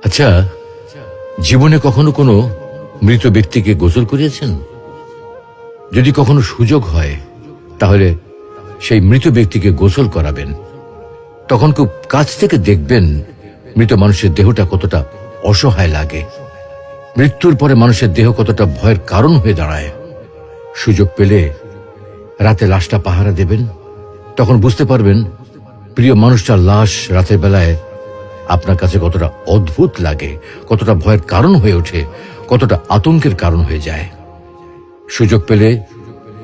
আচ্ছা, জীবনে কখনো কোনো মৃত ব্যক্তিকে গোসল করিয়েছেন? যদি কখনো সুযোগ হয় তাহলে সেই মৃত ব্যক্তিকে গোসল করাবেন। তখন খুব কাছ থেকে দেখবেন মৃত মানুষের দেহটা কতটা অসহায় লাগে, মৃত্যুর পরে মানুষের দেহ কতটা ভয়ের কারণ হয়ে দাঁড়ায়। সুযোগ পেলে রাতে লাশটা পাহারা দেবেন, তখন বুঝতে পারবেন প্রিয় মানুষটার লাশ রাতের বেলায় আপনার কাছে কতটা অদ্ভুত লাগে, কতটা ভয়ের কারণ হয়ে ওঠে, কতটা আতঙ্কের কারণ হয়ে যায়। সুযোগ পেলে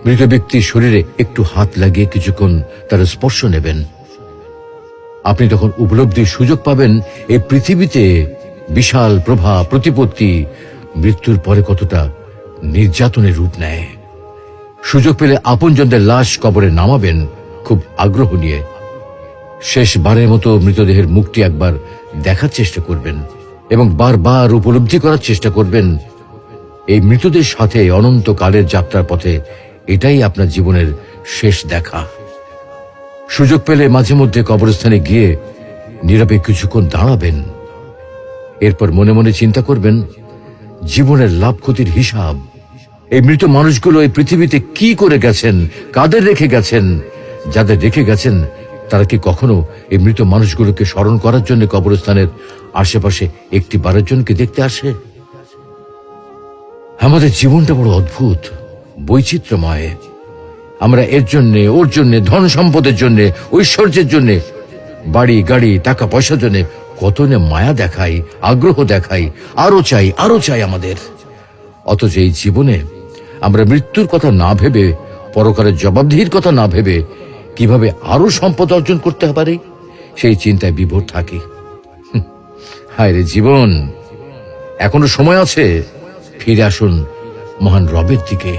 মৃত ব্যক্তির শরীরে একটু হাত লাগিয়ে কিছুক্ষণ তার স্পর্শ নেবেন। আপনি তখন উপলব্ধির সুযোগ পাবেন এই পৃথিবীতে বিশাল প্রভা প্রতিপত্তি মৃত্যুর পরে কতটা নির্যাতনের রূপ নেয়। সুযোগ পেলে আপনজনদের লাশ কবরে নামাবেন খুব আগ্রহ নিয়ে। শেষবারের মতো মৃতদেহের মুখটি একবার দেখার চেষ্টা করবেন এবং বারবার উপলব্ধি করার চেষ্টা করবেন এই মৃতদের সাথে অনন্তকালের যাত্রার পথে এটাই আপনার জীবনের শেষ দেখা। সুযোগ পেলে মাঝে মধ্যে কবরস্থানে গিয়ে নীরবে কিছুক্ষণ দাঁড়াবেন। এরপর মনে মনে চিন্তা করবেন জীবনের লাভ ক্ষতির হিসাব। এই মৃত মানুষগুলো এই পৃথিবীতে কি করে গেছেন, কাদের রেখে গেছেন। যাদের রেখে গেছেন তারা কি কখনো এই মৃত মানুষগুলোকে স্মরণ করার জন্য কবরস্থানের আশেপাশে একটি বারের জন্য কি দেখতে আসে? আমাদের জীবনটা বড় অদ্ভুত, বৈচিত্র্যময়। আমরা এর জন্যে, ওর জন্যে, ধন সম্পদের জন্যে, ঐশ্বর্যের জন্যে, বাড়ি গাড়ি টাকা পয়সার জন্যে কত না মায়া দেখাই, আগ্রহ দেখাই, আরো চাই আমাদের। অথচ এই জীবনে আমরা মৃত্যুর কথা না ভেবে, পরকালের জবাবদিহির কথা না ভেবে কিভাবে আরো সম্পদ অর্জন করতে পারি সেই চিন্তায় বিভোর থাকি। হায় রে জীবন, এখনো সময় আছে, ফিরে আসুন মহান রবের দিকে।